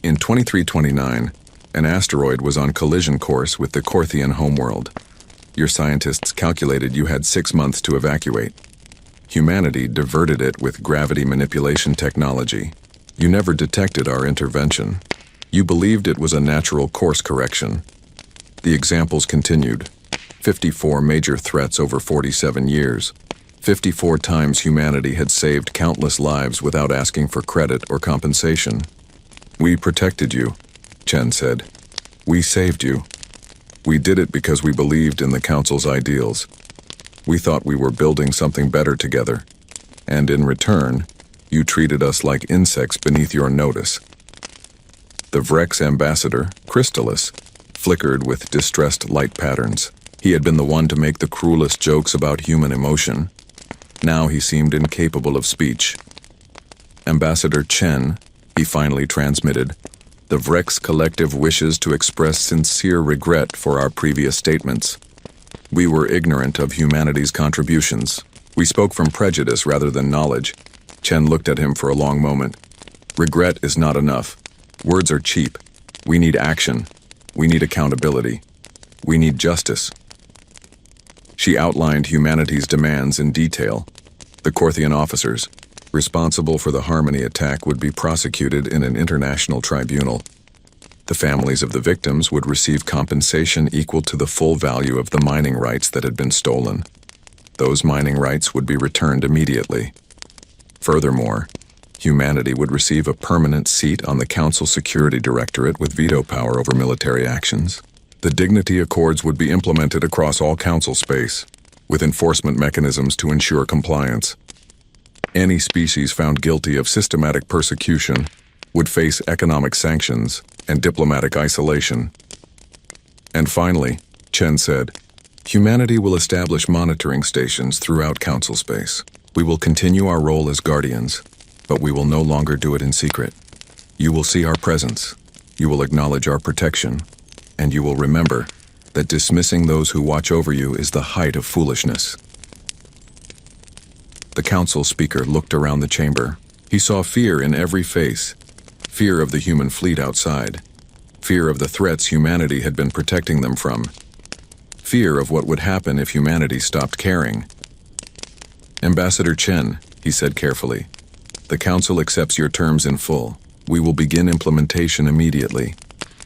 In 2329, an asteroid was on collision course with the Corthian homeworld. Your scientists calculated you had 6 months to evacuate. Humanity diverted it with gravity manipulation technology. You never detected our intervention. You believed it was a natural course correction. The examples continued. 54 major threats over 47 years. 54 times humanity had saved countless lives without asking for credit or compensation. We protected you, Chen said. We saved you. We did it because we believed in the Council's ideals. We thought we were building something better together. And in return, you treated us like insects beneath your notice. The Vrex ambassador, Crystallis, flickered with distressed light patterns. He had been the one to make the cruelest jokes about human emotion. Now he seemed incapable of speech. Ambassador Chen, he finally transmitted, the Vrex collective wishes to express sincere regret for our previous statements. We were ignorant of humanity's contributions. We spoke from prejudice rather than knowledge. Chen looked at him for a long moment. Regret is not enough. Words are cheap. We need action. We need accountability. We need justice. She outlined humanity's demands in detail. The Corthian officers, responsible for the Harmony attack, would be prosecuted in an international tribunal. The families of the victims would receive compensation equal to the full value of the mining rights that had been stolen. Those mining rights would be returned immediately. Furthermore, humanity would receive a permanent seat on the Council Security Directorate with veto power over military actions. The dignity accords would be implemented across all Council space, with enforcement mechanisms to ensure compliance. Any species found guilty of systematic persecution would face economic sanctions and diplomatic isolation. And finally, Chen said, humanity will establish monitoring stations throughout Council space. We will continue our role as guardians, but we will no longer do it in secret. You will see our presence, you will acknowledge our protection, and you will remember that dismissing those who watch over you is the height of foolishness. The council speaker looked around the chamber. He saw fear in every face. Fear of the human fleet outside. Fear of the threats humanity had been protecting them from. Fear of what would happen if humanity stopped caring. Ambassador Chen, he said carefully, the council accepts your terms in full. We will begin implementation immediately.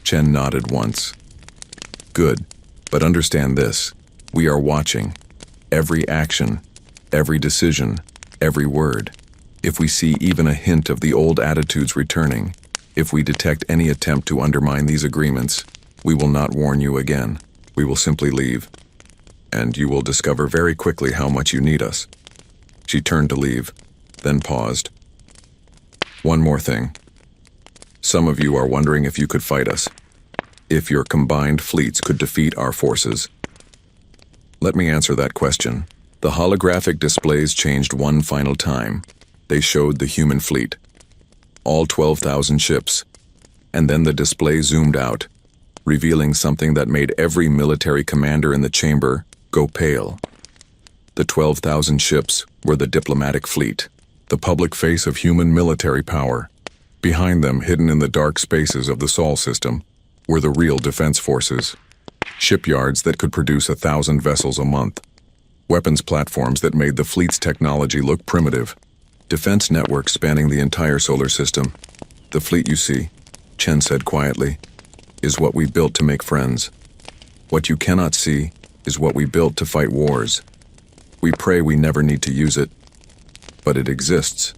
Chen nodded once. Good, but understand this. We are watching. Every action, every decision, every word. If we see even a hint of the old attitudes returning, if we detect any attempt to undermine these agreements, we will not warn you again. We will simply leave. And you will discover very quickly how much you need us. She turned to leave, then paused. One more thing. Some of you are wondering if you could fight us. If your combined fleets could defeat our forces. Let me answer that question. The holographic displays changed one final time. They showed the human fleet. All 12,000 ships. And then the display zoomed out, revealing something that made every military commander in the chamber go pale. The 12,000 ships were the diplomatic fleet, the public face of human military power. Behind them, hidden in the dark spaces of the Sol system, were the real defense forces. Shipyards that could produce 1,000 vessels a month. Weapons platforms that made the fleet's technology look primitive. Defense networks spanning the entire solar system. The fleet you see, Chen said quietly, is what we built to make friends. What you cannot see is what we built to fight wars. We pray we never need to use it, but it exists.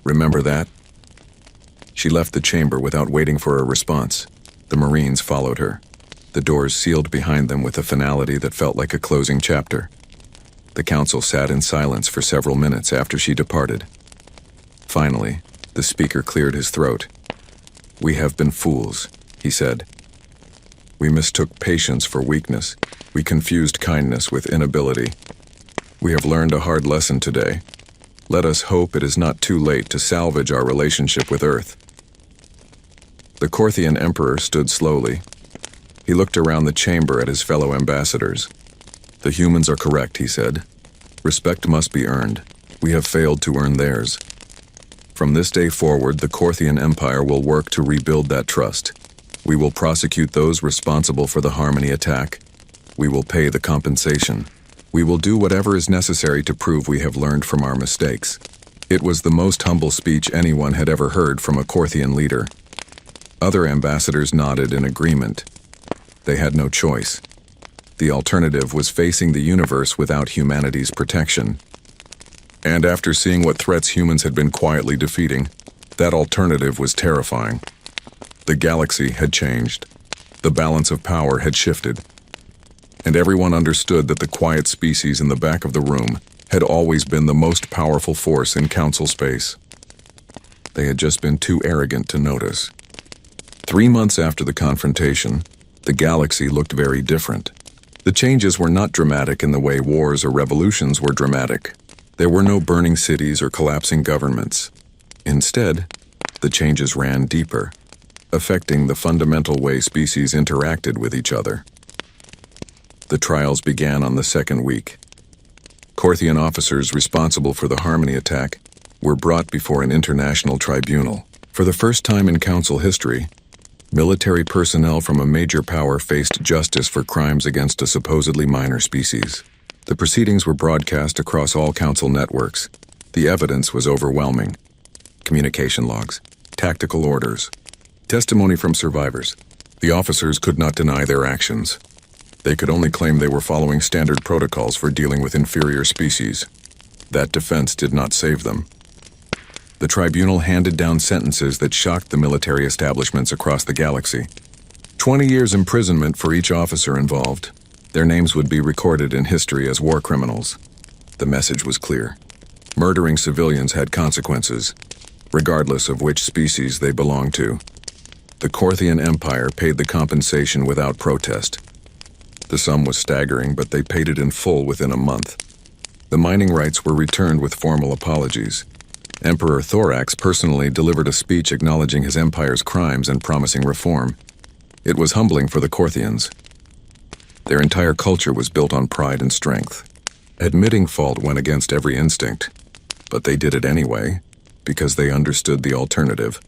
Remember that? She left the chamber without waiting for a response. The Marines followed her. The doors sealed behind them with a finality that felt like a closing chapter. The council sat in silence for several minutes after she departed. Finally, the speaker cleared his throat. We have been fools, he said. We mistook patience for weakness. We confused kindness with inability. We have learned a hard lesson today. Let us hope it is not too late to salvage our relationship with Earth. The Corthian Emperor stood slowly. He looked around the chamber at his fellow ambassadors. The humans are correct, he said. Respect must be earned. We have failed to earn theirs. From this day forward, the Corthian Empire will work to rebuild that trust. We will prosecute those responsible for the Harmony attack. We will pay the compensation. We will do whatever is necessary to prove we have learned from our mistakes. It was the most humble speech anyone had ever heard from a Corthian leader. Other ambassadors nodded in agreement. They had no choice. The alternative was facing the universe without humanity's protection. And after seeing what threats humans had been quietly defeating, that alternative was terrifying. The galaxy had changed. The balance of power had shifted. And everyone understood that the quiet species in the back of the room had always been the most powerful force in council space. They had just been too arrogant to notice. 3 months after the confrontation, the galaxy looked very different. The changes were not dramatic in the way wars or revolutions were dramatic. There were no burning cities or collapsing governments. Instead, the changes ran deeper, affecting the fundamental way species interacted with each other. The trials began on the second week. Corthian officers responsible for the Harmony attack were brought before an international tribunal. For the first time in council history, military personnel from a major power faced justice for crimes against a supposedly minor species. The proceedings were broadcast across all council networks. The evidence was overwhelming. Communication logs, tactical orders, testimony from survivors. The officers could not deny their actions. They could only claim they were following standard protocols for dealing with inferior species. That defense did not save them. The tribunal handed down sentences that shocked the military establishments across the galaxy. 20 years imprisonment for each officer involved. Their names would be recorded in history as war criminals. The message was clear. Murdering civilians had consequences, regardless of which species they belonged to. The Corthian Empire paid the compensation without protest. The sum was staggering, but they paid it in full within a month. The mining rights were returned with formal apologies. Emperor Thorax personally delivered a speech acknowledging his empire's crimes and promising reform. It was humbling for the Corthians. Their entire culture was built on pride and strength. Admitting fault went against every instinct, but they did it anyway, because they understood the alternative.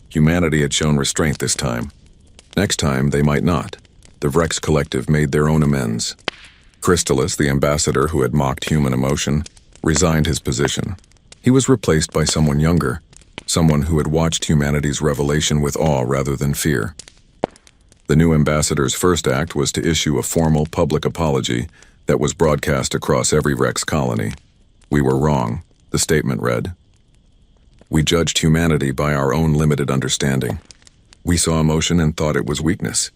Humanity had shown restraint this time. Next time, they might not. The Vrex Collective made their own amends. Crystallis, the ambassador who had mocked human emotion, resigned his position. He was replaced by someone younger, someone who had watched humanity's revelation with awe rather than fear. The new ambassador's first act was to issue a formal public apology that was broadcast across every Rex colony. "We were wrong," the statement read. "We judged humanity by our own limited understanding. We saw emotion and thought it was weakness.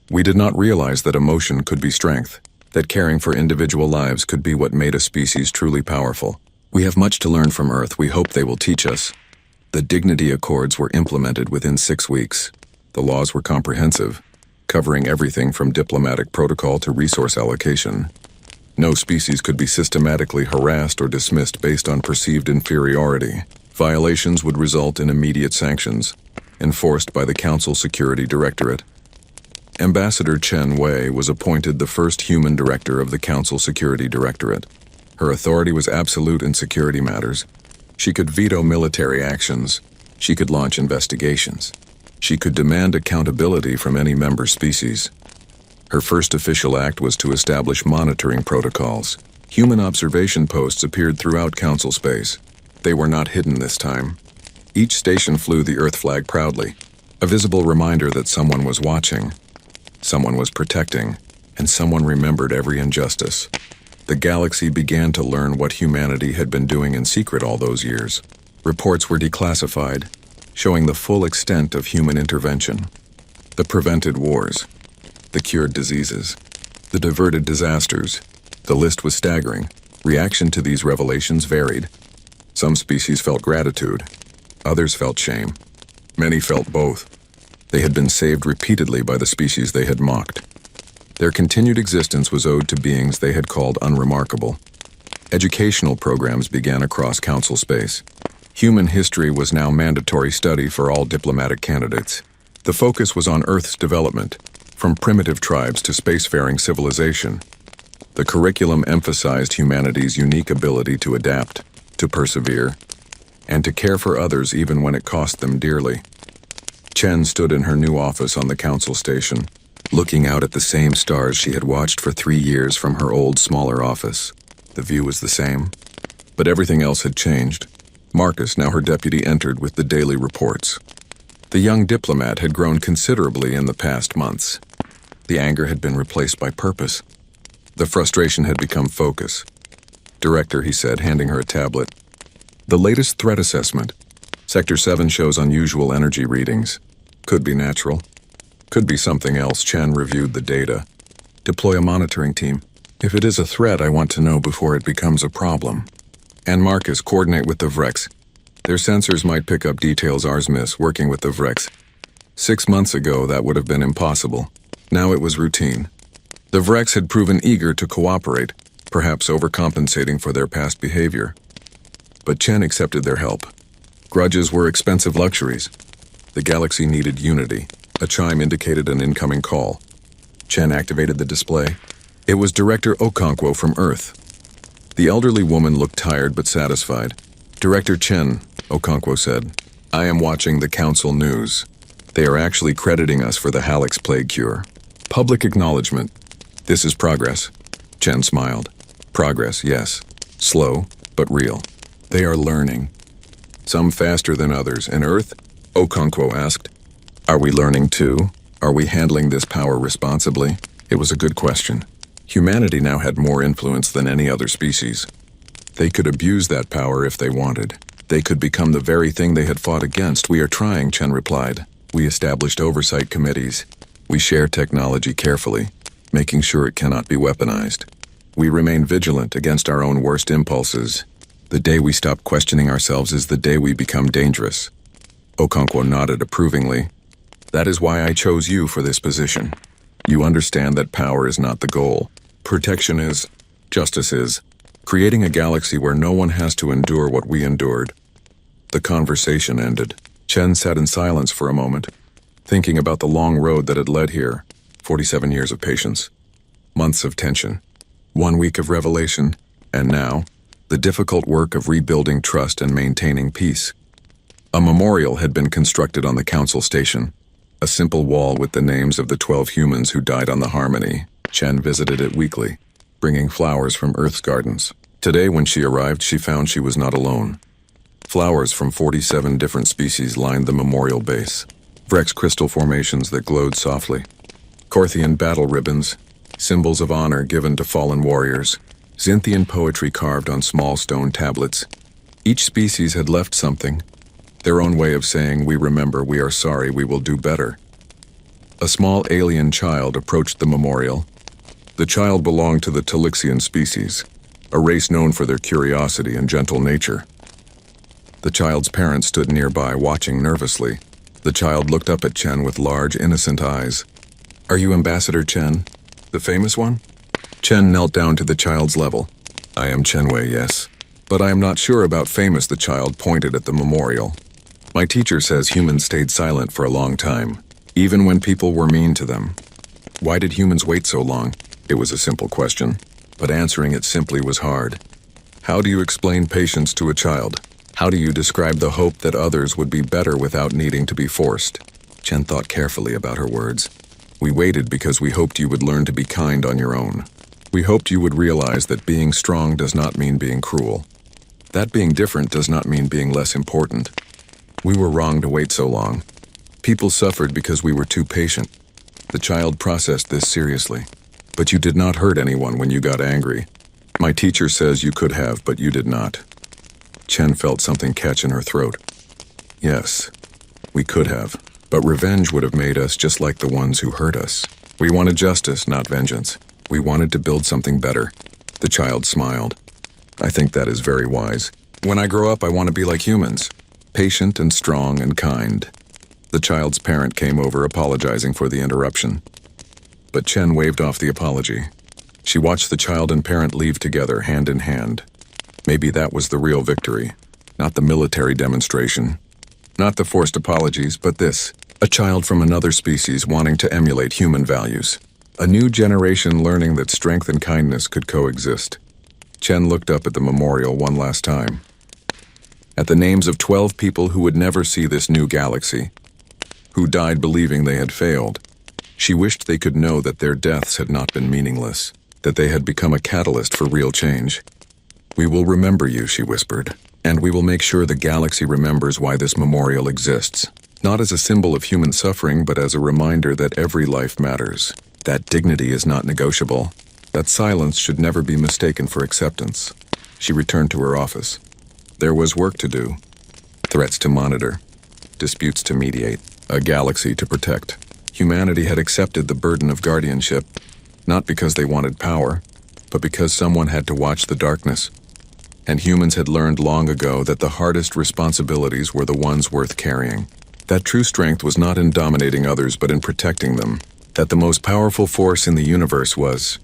We did not realize that emotion could be strength, that caring for individual lives could be what made a species truly powerful. We have much to learn from Earth. We hope they will teach us." The Dignity Accords were implemented within 6 weeks. The laws were comprehensive, covering everything from diplomatic protocol to resource allocation. No species could be systematically harassed or dismissed based on perceived inferiority. Violations would result in immediate sanctions, enforced by the Council Security Directorate. Ambassador Chen Wei was appointed the first human director of the Council Security Directorate. Her authority was absolute in security matters. She could veto military actions. She could launch investigations. She could demand accountability from any member species. Her first official act was to establish monitoring protocols. Human observation posts appeared throughout Council space. They were not hidden this time. Each station flew the Earth flag proudly, a visible reminder that someone was watching, someone was protecting, and someone remembered every injustice. The galaxy began to learn what humanity had been doing in secret all those years. Reports were declassified, showing the full extent of human intervention. The prevented wars, the cured diseases, the diverted disasters. The list was staggering. Reaction to these revelations varied. Some species felt gratitude. Others felt shame. Many felt both. They had been saved repeatedly by the species they had mocked. Their continued existence was owed to beings they had called unremarkable. Educational programs began across Council space. Human history was now mandatory study for all diplomatic candidates. The focus was on Earth's development, from primitive tribes to spacefaring civilization. The curriculum emphasized humanity's unique ability to adapt. to persevere, and to care for others even when it cost them dearly. Chen stood in her new office on the council station, looking out at the same stars she had watched for 3 years from her old, smaller office. The view was the same, but everything else had changed. Marcus, now her deputy, entered with the daily reports. The young diplomat had grown considerably in the past months. The anger had been replaced by purpose. The frustration had become focus. "Director," he said, handing her a tablet. "The latest threat assessment. Sector 7 shows unusual energy readings. Could be natural. Could be something else." Chen reviewed the data. "Deploy a monitoring team. If it is a threat, I want to know before it becomes a problem. And Marcus, coordinate with the Vrex. Their sensors might pick up details ours miss working with the Vrex. 6 months ago, that would have been impossible. Now it was routine. The Vrex had proven eager to cooperate, perhaps overcompensating for their past behavior. But Chen accepted their help. Grudges were expensive luxuries. The galaxy needed unity. A chime indicated an incoming call. Chen activated the display. It was Director Okonkwo from Earth. The elderly woman looked tired but satisfied. "Director Chen," Okonkwo said, "I am watching the council news. They are actually crediting us for the Hallex plague cure. Public acknowledgement. This is progress." Chen smiled. "Progress, yes. Slow, but real. They are learning. Some faster than others. And Earth?" Okonkwo asked. "Are we learning too? Are we handling this power responsibly?" It was a good question. Humanity now had more influence than any other species. They could abuse that power if they wanted. They could become the very thing they had fought against. "We are trying," Chen replied. "We established oversight committees. We share technology carefully, making sure it cannot be weaponized. We remain vigilant against our own worst impulses. The day we stop questioning ourselves is the day we become dangerous." Okonkwo nodded approvingly. "That is why I chose you for this position. You understand that power is not the goal. Protection is. Justice is. Creating a galaxy where no one has to endure what we endured." The conversation ended. Chen sat in silence for a moment, thinking about the long road that had led here. 47 years of patience. Months of tension. 1 week of revelation. And now, the difficult work of rebuilding trust and maintaining peace. A memorial had been constructed on the council station. A simple wall with the names of the 12 humans who died on the Harmony. Chen visited it weekly, bringing flowers from Earth's gardens. Today, when she arrived, she found she was not alone. Flowers from 47 different species lined the memorial base. Vrex crystal formations that glowed softly. Corthian battle ribbons, symbols of honor given to fallen warriors. Xinthian poetry carved on small stone tablets. Each species had left something. Their own way of saying, "We remember, we are sorry, we will do better." A small alien child approached the memorial. The child belonged to the Talixian species, a race known for their curiosity and gentle nature. The child's parents stood nearby, watching nervously. The child looked up at Chen with large, innocent eyes. "Are you Ambassador Chen, the famous one?" Chen knelt down to the child's level. "I am Chen Wei, yes. But I am not sure about famous." The child pointed at the memorial. "My teacher says humans stayed silent for a long time, even when people were mean to them. Why did humans wait so long?" It was a simple question, but answering it simply was hard. How do you explain patience to a child? How do you describe the hope that others would be better without needing to be forced? Chen thought carefully about her words. "We waited because we hoped you would learn to be kind on your own. We hoped you would realize that being strong does not mean being cruel. That being different does not mean being less important. We were wrong to wait so long. People suffered because we were too patient." The child processed this seriously. "But you did not hurt anyone when you got angry. My teacher says you could have, but you did not." Chen felt something catch in her throat. "Yes, we could have, but revenge would have made us just like the ones who hurt us. We wanted justice, not vengeance. We wanted to build something better." The child smiled. "I think that is very wise. When I grow up, I want to be like humans, patient and strong and kind." The child's parent came over, apologizing for the interruption. But Chen waved off the apology. She watched the child and parent leave together, hand in hand. Maybe that was the real victory. Not the military demonstration. Not the forced apologies, but this. A child from another species wanting to emulate human values. A new generation learning that strength and kindness could coexist. Chen looked up at the memorial one last time. at the names of 12 people who would never see this new galaxy, who died believing they had failed. She wished they could know that their deaths had not been meaningless, that they had become a catalyst for real change. "We will remember you," she whispered, "and we will make sure the galaxy remembers why this memorial exists. Not as a symbol of human suffering, but as a reminder that every life matters, that dignity is not negotiable, that silence should never be mistaken for acceptance." She returned to her office. There was work to do. Threats to monitor, disputes to mediate, a galaxy to protect. Humanity had accepted the burden of guardianship, not because they wanted power, but because someone had to watch the darkness. And humans had learned long ago that the hardest responsibilities were the ones worth carrying. That true strength was not in dominating others, but in protecting them. That the most powerful force in the universe was